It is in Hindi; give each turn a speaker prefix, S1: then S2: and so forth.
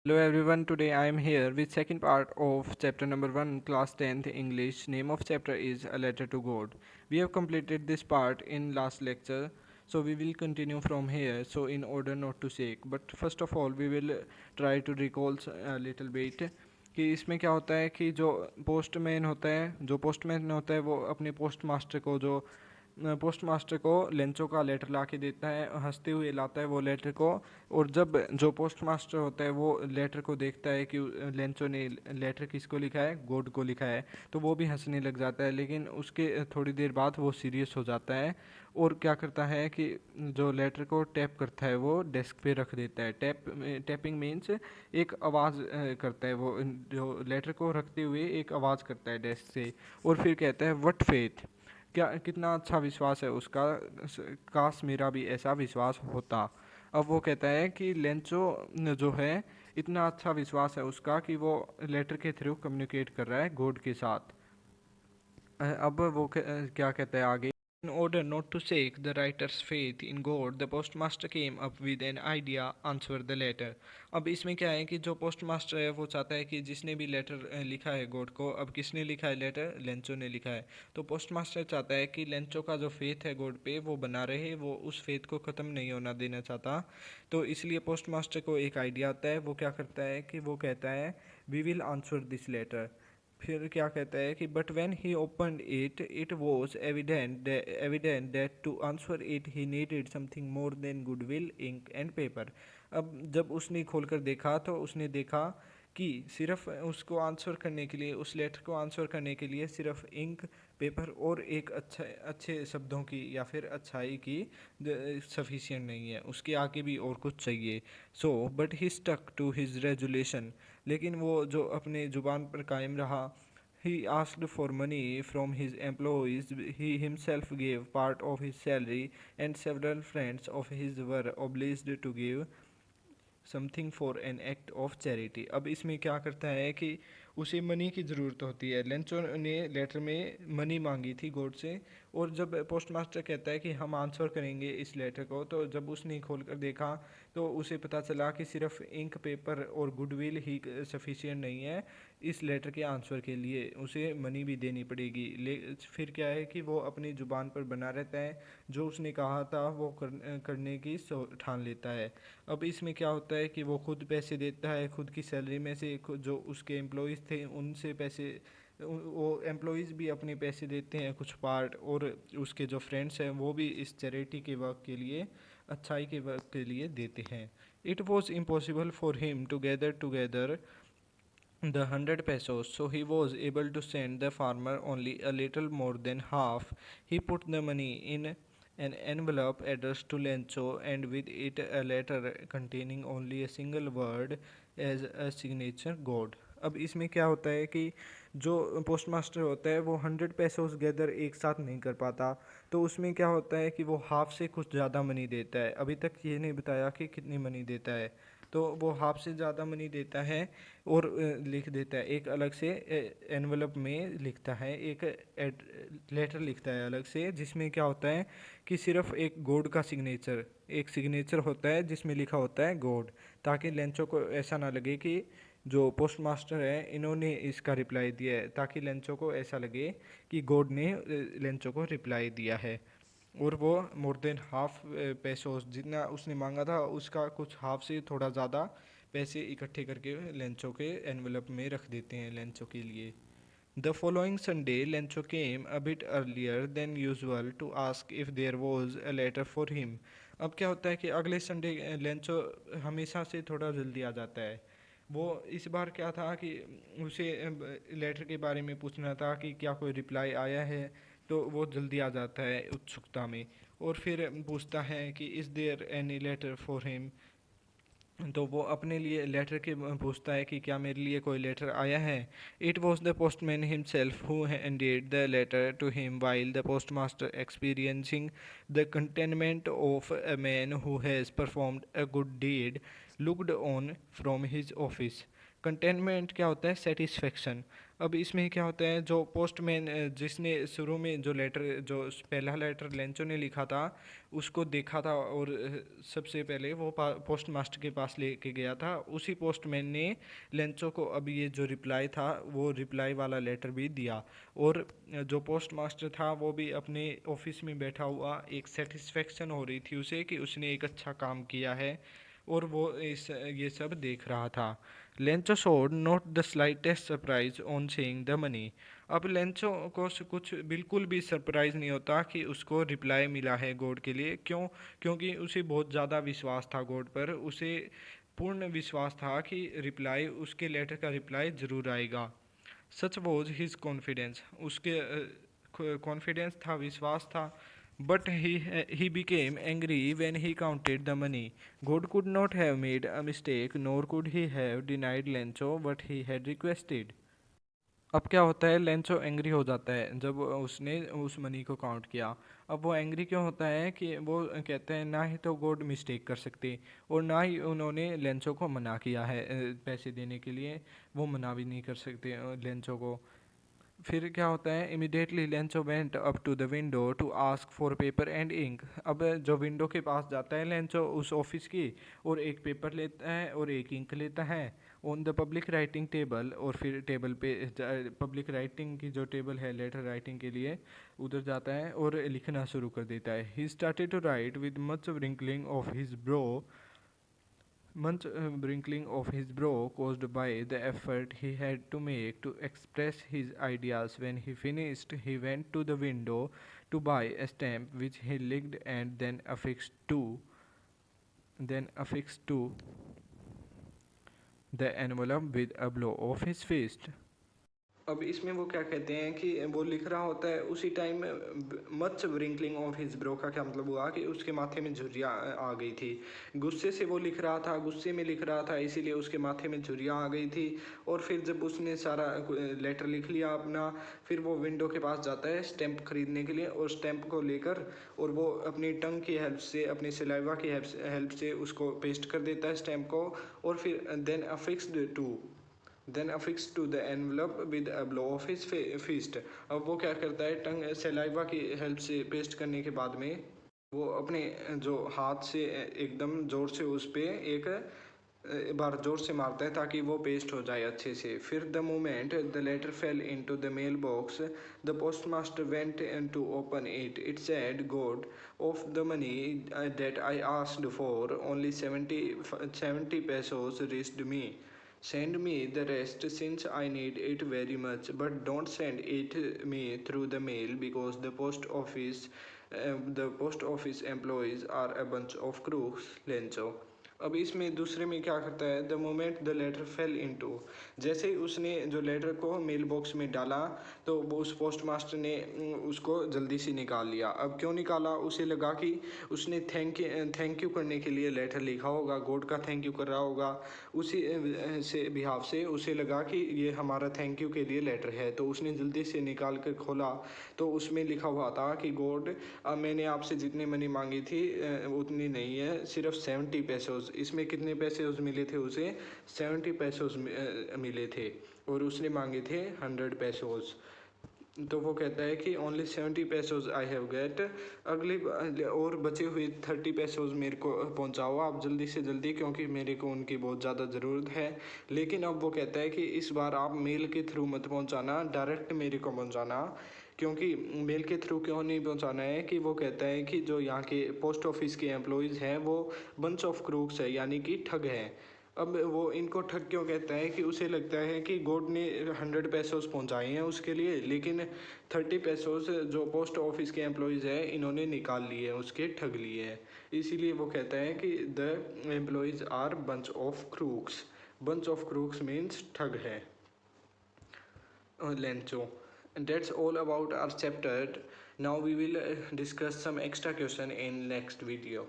S1: Hello everyone, today I am here with second part of chapter number 1 class 10th English. Name of chapter is A Letter to God. We have completed this part in last lecture, so we will continue from here, so in order not to shake. But first of all we will try to recall a little bit कि इसमें क्या होता है कि जो पोस्टमैन होता है वो अपने पोस्ट मास्टर को पोस्ट मास्टर को लेंचो का लेटर ला के देता है, हंसते हुए लाता है वो लेटर को। और जब जो पोस्ट मास्टर होता है वो लेटर को देखता है कि लेंचो ने लेटर किसको लिखा है, गॉड को लिखा है, तो वो भी हंसने लग जाता है। लेकिन उसके थोड़ी देर बाद वो सीरियस हो जाता है और क्या करता है कि जो लेटर को टैप करता है वो डेस्क पे रख देता है। टैपिंग मीन्स एक आवाज़ करता है वो, जो लेटर को रखते हुए एक आवाज़ करता है डेस्क से, और फिर कहता है व्हाट फेथ, क्या कितना अच्छा विश्वास है उसका, काश मेरा भी ऐसा विश्वास होता। अब वो कहता है कि लेंचो जो है इतना अच्छा विश्वास है उसका कि वो लेटर के थ्रू कम्युनिकेट कर रहा है गॉड के साथ। अब वो क्या कहता है आगे। In order not to shake the writer's faith in God, the postmaster came up with an idea, answer the letter. अब इसमें क्या है कि जो पोस्ट मास्टर है वो चाहता है कि जिसने भी लेटर लिखा है गॉड को, अब किसने लिखा है लेटर, लेंचो ने लिखा है, तो पोस्ट मास्टर चाहता है कि लेंचो का जो फेथ है गॉड पे वो बना रहे, वो उस फेथ को ख़त्म नहीं होना देना चाहता। तो इसलिए पोस्ट मास्टर को एक आइडिया आता है। वो क्या करता है कि वो कहता है we will answer this letter. फिर क्या कहता है कि but when he opened it it was evident that to answer it he needed something more than goodwill ink and paper. अब जब उसने खोलकर देखा तो उसने देखा कि सिर्फ उसको आंसर करने के लिए, उस लेटर को आंसर करने के लिए सिर्फ इंक, पेपर और एक अच्छे शब्दों की या फिर अच्छाई की सफिशिएंट नहीं है, उसके आगे भी और कुछ चाहिए। So but he stuck to his resolution, लेकिन वो जो अपने ज़ुबान पर कायम रहा। He asked for money from his employees. He himself gave part of his salary, and several friends of his were obliged to give something for an act of charity. अब इसमें क्या करता है कि उसे मनी की ज़रूरत होती है। लेंचो ने लेटर में मनी मांगी थी गॉड से, और जब पोस्ट मास्टर कहता है कि हम आंसर करेंगे इस लेटर को, तो जब उसने खोल कर देखा तो उसे पता चला कि सिर्फ इंक, पेपर और गुडविल ही सफिशिएंट नहीं है इस लेटर के आंसर के लिए, उसे मनी भी देनी पड़ेगी। फिर क्या है कि वो अपनी ज़ुबान पर बना रहता है, जो उसने कहा था वो करने की ठान लेता है। अब इसमें क्या होता है कि वो खुद पैसे देता है, खुद की सैलरी में से जो उसके एम्प्लॉयज़ थे उनसे पैसे, वो एम्प्लॉयज़ भी अपने पैसे देते हैं कुछ पार्ट, और उसके जो फ्रेंड्स हैं वो भी इस चैरिटी के वर्क के लिए, अच्छाई के वर्क के लिए देते हैं। It was impossible for him to gather together the 100 pesos, so he was able to send the farmer only a little more than half. He put the money in an envelope addressed to Lencho, and with it a letter containing only a single word as a signature God. अब इसमें क्या होता है कि जो पोस्ट मास्टर होता है वो 100 पेसोस गैदर एक साथ नहीं कर पाता, तो उसमें क्या होता है कि वो हाफ से कुछ ज़्यादा मनी देता है। अभी तक ये नहीं बताया कि कितनी मनी देता है, तो वो हाफ से ज़्यादा मनी देता है और लिख देता है एक अलग से एनवलप में, लिखता है एक लेटर लिखता है अलग से, जिसमें क्या होता है कि सिर्फ एक गॉड का सिग्नेचर, एक सिग्नेचर होता है जिसमें लिखा होता है गॉड, ताकि लेंचो को ऐसा ना लगे कि जो पोस्ट मास्टर है इन्होंने इसका रिप्लाई दिया है, ताकि लेंचो को ऐसा लगे कि गॉड ने लेंचो को रिप्लाई दिया है। और वो मोर देन हाफ पैसोस, जितना उसने मांगा था उसका कुछ हाफ से थोड़ा ज़्यादा पैसे इकट्ठे करके लेंचो के एनवेलप में रख देते हैं लेंचो के लिए। The following Sunday Lencho came a bit earlier than usual to ask if there was a letter for him. अब क्या होता है कि अगले संडे लेंचो हमेशा से थोड़ा जल्दी आ जाता है। वो इस बार क्या था कि उसे लेटर के बारे में पूछना था कि क्या कोई रिप्लाई आया है, तो वो जल्दी आ जाता है उत्सुकता में, और फिर पूछता है कि is there any letter for him. तो वो अपने लिए लेटर के पूछता है कि क्या मेरे लिए कोई लेटर आया है। It was the postman himself who handed the letter to him while the post master experiencing the contentment of a man who has performed a good deed looked on from his office. Contentment क्या होता है, सेटिस्फेक्शन। अब इसमें क्या होता है, जो पोस्टमैन जिसने शुरू में जो लेटर, जो पहला लेटर लेंचो ने लिखा था उसको देखा था और सबसे पहले वो पोस्ट मास्टर के पास लेके गया था, उसी पोस्टमैन ने लेंचो को अब ये जो रिप्लाई था वो रिप्लाई वाला लेटर भी दिया। और जो पोस्ट मास्टर था वो भी अपने ऑफिस में बैठा हुआ, एक सेटिस्फेक्शन हो रही थी उसे कि उसने एक अच्छा काम किया है, और वो इस ये सब देख रहा था। Lencho showed not the slightest surprise on seeing the money. अब लेंचो को कुछ बिल्कुल भी सरप्राइज नहीं होता कि उसको रिप्लाई मिला है गॉड के लिए। क्यों? क्योंकि उसे बहुत ज़्यादा विश्वास था गॉड पर, उसे पूर्ण विश्वास था कि रिप्लाई, उसके लेटर का रिप्लाई ज़रूर आएगा। सच वॉज हिज कॉन्फिडेंस, उसके कॉन्फिडेंस था, विश्वास था। But he became angry when he counted the money. God could not have made a mistake, nor could he have denied Lencho what he had requested. अब क्या होता है, लेंचो एंग्री हो जाता है जब उसने उस मनी को काउंट किया। अब वो एंग्री क्यों होता है कि वो कहते हैं ना ही तो गॉड मिस्टेक कर सकते और ना ही उन्होंने लेंचो को मना किया है पैसे देने के लिए, वो मना भी नहीं कर सकते लेंचो को। फिर क्या होता है, immediately Lencho went up to the window to ask for paper and ink. अब जो विंडो के पास जाता है लेंचो उस ऑफिस की, और एक पेपर लेता है और एक इंक लेता है on the public writing table, और फिर टेबल पे पब्लिक राइटिंग की जो टेबल है लेटर राइटिंग के लिए, उधर जाता है और लिखना शुरू कर देता है। He started to write with much wrinkling of his brow, much wrinkling of his brow caused by the effort he had to make to express his ideas. When he finished, he went to the window to buy a stamp which he licked and then affixed to the envelope with a blow of his fist. अब इसमें वो क्या कहते हैं कि वो लिख रहा होता है उसी time, much wrinkling of his brow का क्या मतलब हुआ कि उसके माथे में झुर्रियाँ आ गई थी। गुस्से से वो लिख रहा था, गुस्से में लिख रहा था, इसीलिए उसके माथे में झुर्रियाँ आ गई थी। और फिर जब उसने सारा लेटर लिख लिया अपना, फिर वो विंडो के पास जाता है स्टैंप खरीदने के लिए, और स्टैंप को लेकर और वो अपनी टंग की हेल्प से, अपनी सलाइवा की हेल्प से उसको पेस्ट कर देता है स्टैंप को। और फिर then affix to the envelope with a blow of his fist. अब वो क्या करता है, टंग सलाइवा की हेल्प से पेस्ट करने के बाद में वो अपने जो हाथ से एकदम जोर से उस पे एक बार जोर से मारता है ताकि वो पेस्ट हो जाए अच्छे से। फिर the moment the letter fell into the mail box, the post master went to open it. It said, god of the money that I asked for, only 70 pesos reached me. Send me the rest since I need it very much, but don't send it me through the mail because the post office employees are a bunch of crooks. Lencho. अब इसमें दूसरे में क्या करता है, the moment the letter fell into, जैसे ही उसने जो लेटर को मेल बॉक्स में डाला तो वो उस पोस्ट मास्टर ने उसको जल्दी से निकाल लिया। अब क्यों निकाला, उसे लगा कि उसने थैंक यू करने के लिए लेटर लिखा होगा, गॉड का थैंक यू कर रहा होगा, उसी से बिहाफ से उसे लगा कि ये हमारा थैंक यू के लिए लेटर है। तो उसने जल्दी से निकाल कर खोला तो उसमें लिखा हुआ था कि गॉड, मैंने आपसे जितनी मनी मांगी थी उतनी नहीं है, सिर्फ 70 पैसोज। इसमें कितने पैसे मिले थे उसे, 70 पैसोज मिले थे, और उसने मांगे थे 100 पैसोज। तो वो कहता है कि ओनली 70 पैसोज आई हैव गेट, अगली और बचे हुए 30 पैसोज मेरे को पहुंचाओ आप जल्दी से जल्दी, क्योंकि मेरे को उनकी बहुत ज़्यादा ज़रूरत है। लेकिन अब वो कहता है कि इस बार आप मेल के थ्रू मत पहुंचाना, डायरेक्ट मेरे को पहुंचाना। क्योंकि मेल के थ्रू क्यों नहीं पहुंचाना है, कि वो कहता है कि जो यहाँ के पोस्ट ऑफिस के एम्प्लॉयज़ हैं वो बंच ऑफ क्रूक्स है, यानी कि ठग हैं। अब वो इनको ठग क्यों कहता है, कि उसे लगता है कि गॉड ने 100 पैसोस पहुंचाए हैं उसके लिए, लेकिन 30 पैसोस जो पोस्ट ऑफिस के एम्प्लॉयज़ हैं इन्होंने निकाल लिए हैं, उसके ठग लिए हैं। इसीलिए वो कहता है कि the employees are bunch of crooks. Bunch of crooks means ठग है। Lencho. And that's all about our chapter. Now we will discuss some extra question in next video.